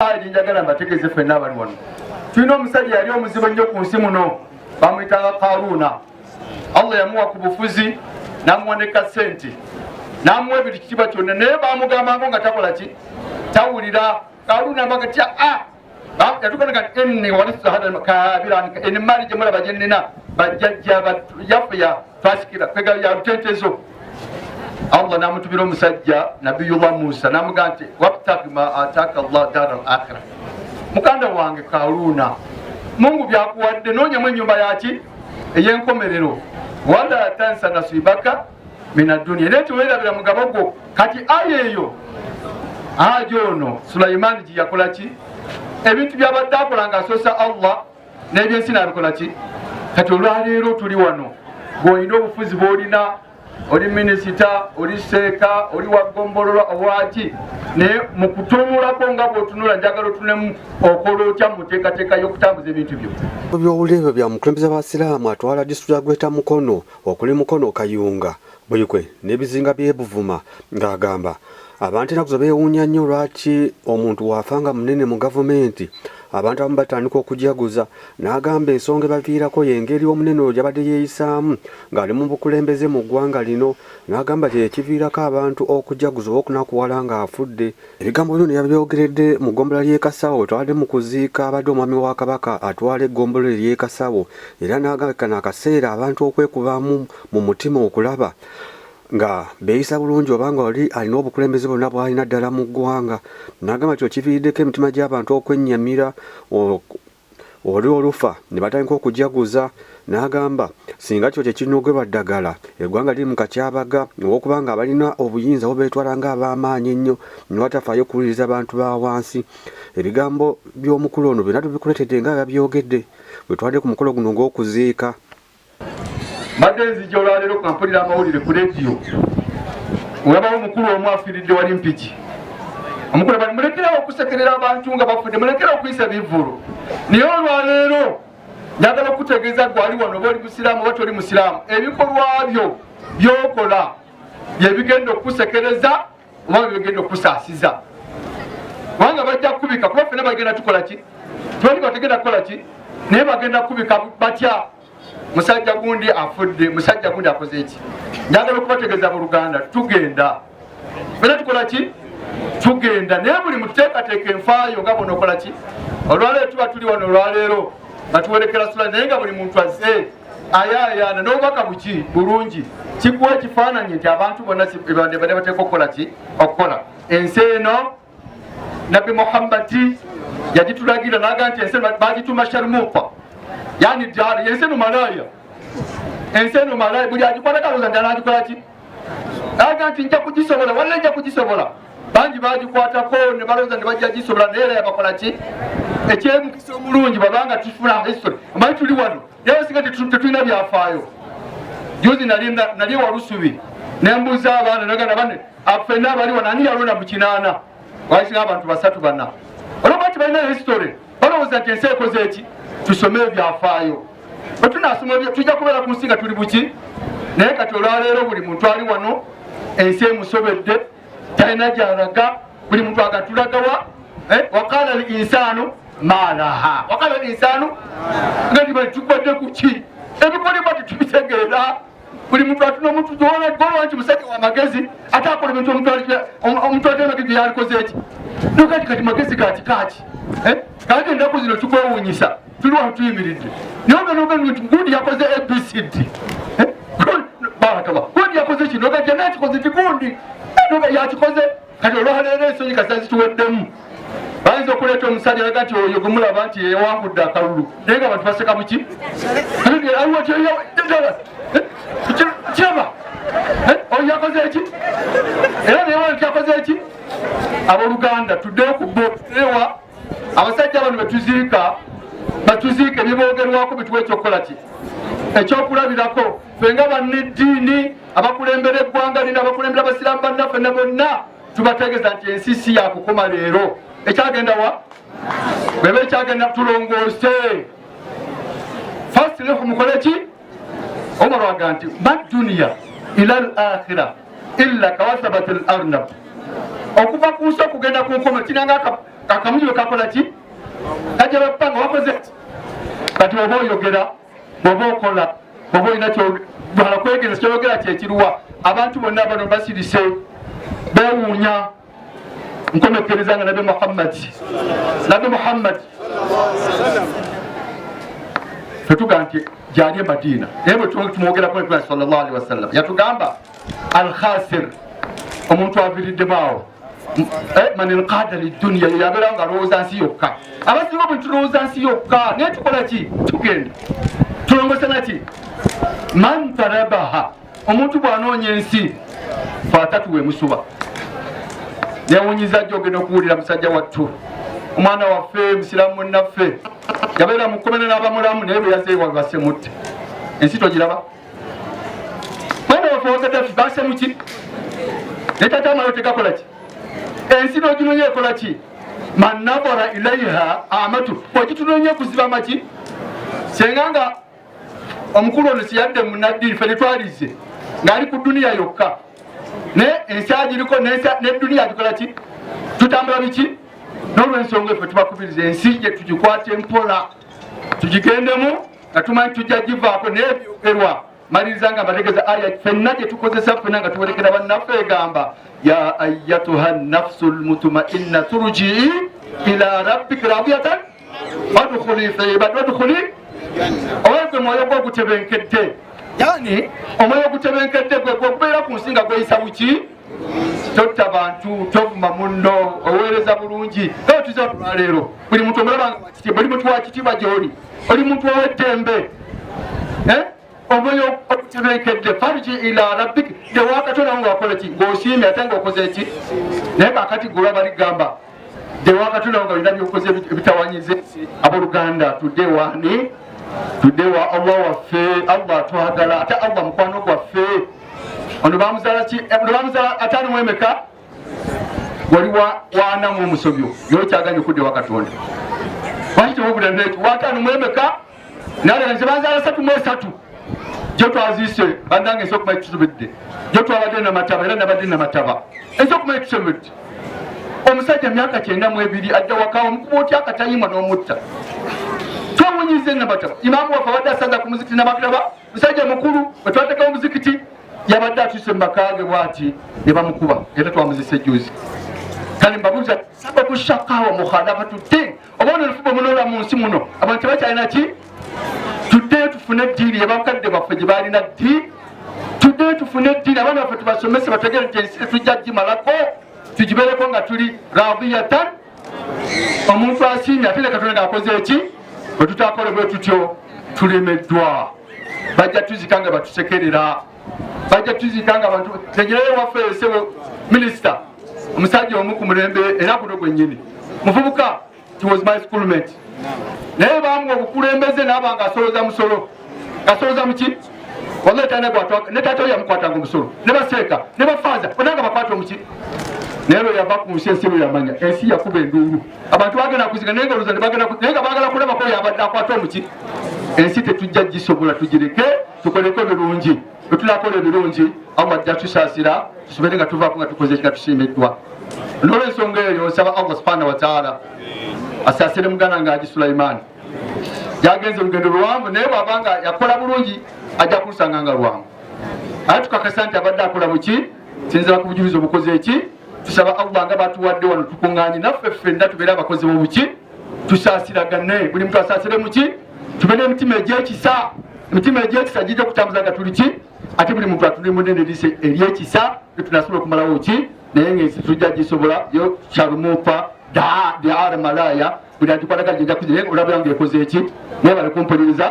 njagala mbategeeze ffenna abali wano tulina omusajja yali omuzibu ennyo ku nsi muno bamuyitanga Karuuna. Allah yamuwa ku bufuzi n'amuwa ne kasente n'amuwa ebintu kitiibwa kyonna naye bamugambanga nga takola ki tawulira. Karuuna amagati yatukanaka inni waristu hada kabiran eni mali gye mulaba gye nnina bajjajja yaffe twasikira kwega ya lutentezo. Allah namutubira omusajja Nabiyullah Musa namugamba nti wabtaghi ma ataka Allah dara al-akhirah. Mukanda wange Karuuna, Mungu byakuwadde noonyamu ennyumba yaki ey'enkomerero, wala tansa nasibaka min ad-dunya. Naye teweerabira mugabo gwo. Kati aya eyo ajono Sulaiman gye yakola ki ebintu byabadde akola ng'asoosa Allah n'ebyensi n'abikola ki. Kati olwaleero tuli wano bw'olina obufuzi bw'olina, oli minisita, oli seeka, oli waggombololwa owaki, naye mu kutunulako nga bw'otunula njagala otunemu okola otya mu nteekateeka y'okutambuza ebintu byo. By'obulebe bya mukulembeze b'abasiraamu atwala disitulikiti ya Gweta Mukono okuli Mukono Kayunga Bulikwe n'ebizinga by'e Buvuma ng'agamba abantu ennaku zo beewuunya nnyo lwaki omuntu waafanga munene mu gavumenti abantu abamu batandika okujaguza. N'agamba ensonga ebaviirako y'engeri omunene oyo gy'abadde yeeyisaamu ng'ali mu bukulembeze mu ggwanga lino. N'agamba kye kiviirako abantu okujaguza oba okunakuwala ng'afudde. Ebigambo bino yabyogeredde mu ggombolola ly'e Kasawo twadde mu kuziika abadde omwami wa Kabaka atwala eggombolola ly'e Kasawo, era n'agamba kano akaseera abantu okwekubamu mu mutima okulaba nga beeyisa bulungi obanga oli alina obukulembeze bonna bw'alina ddala mu ggwanga. N'agamba kyo kiviiriddeko emitima gy'abantu okwennyamira oli olufa ne batandika okujaguza. N'agamba singa kyo kyekinogwebwa ddagala eggwanga liri mu kakyabaga olw'okubanga abalina obuyinza bo beetwala ng'ab'amaanyi ennyo ne batafaayo kuwuliriza abantu ba wansi. Ebigambo by'omukulu ono byonna tubikuletedde nga yabyogedde bwe twadde ku mukolo guno ng'okuziika. Madenzi gy'olwaleero kampulira amawulire ku leediyo olabawo omukulu omu afiiridde wali mpiki. Omukulu bali mulekerawo okusekerera abantu nga bafudde, mulekerawo okuyisa ebivvulu. Naye olwaleero njagala okutegeeza gwali wano oba oli musiraamu oba toli musiraamu, ebikolwa byo by'okola bye bigenda okusekereza oba bye bigenda okusaasiza. Kubanga bajja kukubika kuba ffenna bagenda tukola ki? Tubali bategenda kukola ki? Naye bagenda kukubika batya? Musajja gundi afudde, musajja gundi akoze eki. Njagala okubategeeza mu Luganda tugenda. Bera tukola ki? Tugenda. Naye buli muteekateeka enfaayo nga bono okola ki? Olwaleero tuba tuli wano olwaleero batuwerekera sula naye nga buli muntu azze ayaayaana n'obubaka buki bulungi kikuwa ekifaananyi nti abantu bonna bade bateeka okukola ki? Okukola. Ensi eno Nabi Muhammad yagitulagira n'aga nti ensi bagituma sharmuqa. Yani jari yense no malaya. Ense no malaya buli agikwata kaloza ndala agikola ki? Aga nti nja kugisobola wala nja kugisobola. Bangi bagikwatako ne baloza ne bajja gisobola naye yabakola ki? Ekyemukisa omulungi babanga tufuna history. Amanyi tuli wano. Yewe sigati tutulina byafaayo. Juzi nali walusubi. Nembuza abaana nagana bane afena bali wanani yalona mu kinaana. Wayisinga abantu basatu bana. Olobati balina history. Baloza nti ense ekoze eki? Tusome byafaayo. Bwe tunasoma tujja kubeera ku nsi nga tuli buki. Naye kati olwaleero buli muntu ali wano ensi emusobedde talina gy'alaga. Buli muntu agatulagawa waqala al insanu ma laha. Waqala al insanu ngati bali tukwedde ku ki ebikolebwa tetubitegeera. Buli muntu atuna omuntu golwa nti musajja wa magezi ate akola ebintu omuntu ate magezi yalikoze eki. Nokati kati magezi gati kaki kati ennaku zino tukwewuunyisa tuli wano tuyimiridde noganoga nti gundi yakoze ABCD barakaba gundi yakoze kino ogajja nakikoze tigundi yakikoze kati olwaleero ensonyi kasa zituweddemu. Bayinza okuleeta omusajja naga nti oyo gwemulaba nti yewangudde akalulu naye nga abantu baseka muki kiraba oyo yakoze eki era nayewa nti yakoze eki. Abooluganda tuddeyo ku boewa abasajja bano batuziika ebiboogerwako bituwa ekyokukola ki ekyokulabirako. Ffe nga banneddiini abakulembera eggwanga lino abakulembera abasiraamu bannaffe ne bonna tubategeeza nti ensi si yakukoma leero. Ekyagenda wa bweba ekyagenda tulongoose fasilihu mukole ki? Omar waga nti madduniya ila al akhira illa kawasabati al arnab. Okuva ku nsi okugenda ku nkomo kinanga akamuyo kakola ki kajja bapanga wakoze kati oba oyogera oba okola oba olina bwala kwegeza kyoyogera kyekiruwa abantu bonna bano basirise bewuunya nkomekereza nga nabi Muhammad fetuga nti gyali Madina naye bwe tumwogerako Nabi sallallahu alaihi wasallam yatugamba al-khasir omuntu aviriddemu awo man inqada lidunya yabeera nga alowooza nsi yokka abasinga bwe tulowooza nsi yokka naye tukola ki tugenda tulongosana ki man tarabaha omuntu bw'anoonya ensi faatatuwe musuba newunyiza jjo ogenda okuwulira musajja wattu omwana waffe musiramu munnaffe yabeera mukomene n'abamulamu naye bwe yazeewa basemutte ensi togiraba mwana waffe wakatafi basemuki ne tata amalo tegakola ki ensi n'oginoonya ekola ki man nadara ilaiha amatu ogitunoonya kuziba maki senga nga omukulu ono siyadde munaddiini fe netwalize ng'ali ku duniya yokka naye ensi agiriko n'eduniya agikola ki tutambula biki n'olwensonga effe tubakubiriza ensi gye tugikwate mpola tugigendemu nga tumanyi tujja givaako naye byogerwa maliriza nga mbategeeza aya fenna gye tukozesa ffenna nga tuwerekera bannaffe egamba ya ayatuha nafsu lmutumainna turjii ila rabbika radiyatan wadkhuli fi ibadi wadkhuli owegwe mwoyo gwogutebenkedde yani omwoyo ogutebenkedde gwe gwokubeera ku nsi nga gweyisa buki totta bantu tovuma munno oweereza bulungi eyo tuza olwaleero buli muntu omulaba buli muntu wakitiibwa gy'oli oli muntu ow'eddembe omwoyo ogutebenkedde farji ila rabbik dewakatonda nga wakola ki ng'osiimye ate ng'okoze eki naye kakati gulaba ligamba dewakatonda nga olina byokoze ebitawanyize abooluganda tuddewaani tuddewa Allah waffe Allah twagala ate Allah mukwano gwaffe ono bamuzaala ki bamuzaala ataano mu emeka wali wana mu omusobyo yokyaganya okuddewa katonda waki tewogula neki wataano mu emeka nalera nze banzaala 3 gye twaziise bandange ensi okumanyi tusomedde gye twabadde namataba era nabadde namataba ensi okumanyi tusomedde omusajja myaka 92 ajja wakawo omukuba otya akatayimwa n'omutta twawunyize namataba imamu waffe abadde asaza ku muzikiti namataba musajja mukulu bwe twatekawo omuzikiti yabadde atuse mu makage bwati ne bamukuba era twamuzisa ejjuzi kale mbabuuza sababu shakawa mukhalafatu ddin oba ono olufuba munola mu nsi muno abantu tebakyalina ki tuddeyo tufune eddiini yabakadde baffe gye baalina ddi tuddeyo tufune eddiini abaana baffe tubasomese bategere nti ensi tetujja gimalako tugibeereko nga tuli radiyatan omuntu asiimye ate ne katonda ng'akoze eki bwe tutakole bwe tutyo tulemeddwa bajja tuzika nga batusekerera bajja tuzika nga abantu tegerayo waffe esewo minisita omusajja omu ku mulembe era kuno gwennyini muvubuka he was my schoolmate naye bamuwa obukulembeze naaba nga asoloza musolo asoloza muki wallahi ne taata we yamukwatanga omusolo ne baseeka ne bafaaza onanga bakwata omuki naye lwe yava ku nsi ensi lwe yamanya ensi yakuba enduulu abantu bagenda kuziga naye nga baagala kulabako yabadde akwata omuki ensi tetujja gisobola tugireke tukoleko birungi bwetulakola ebirungi Allah ajja tusaasira tusobole nga tuvaako nga tukoze nga tusiimiddwa n'olwensonga eyo nsaba Allah subhanahu wa ta'ala asaasire muganda nga Haji Sulaiman yagenze olugendo luwanvu naye bw'abanga yakola bulungi ajja kulusanga nga lwangu ate tukakasa nti abadde akola buki sinzira ku bujulizi obukoze eki tusaba Allah nga batuwadde wano tukuŋŋaanye naffe ffenna tubeere abakozi b'obuki tusaasiragane buli muntu asaasire muki tubeere emitima egy'ekisa emitima egy'ekisa gijja kutambuza nga tuli ki ate buli muntu atuli munene lise ery'ekisa tetunasobola okumalawo ki naye ng'ensi tujja gisobola yo kyalumuupa daara malaya buli agikwataga gyenja kuzire olabira ng'ekoze eki naye bali kumpuliriza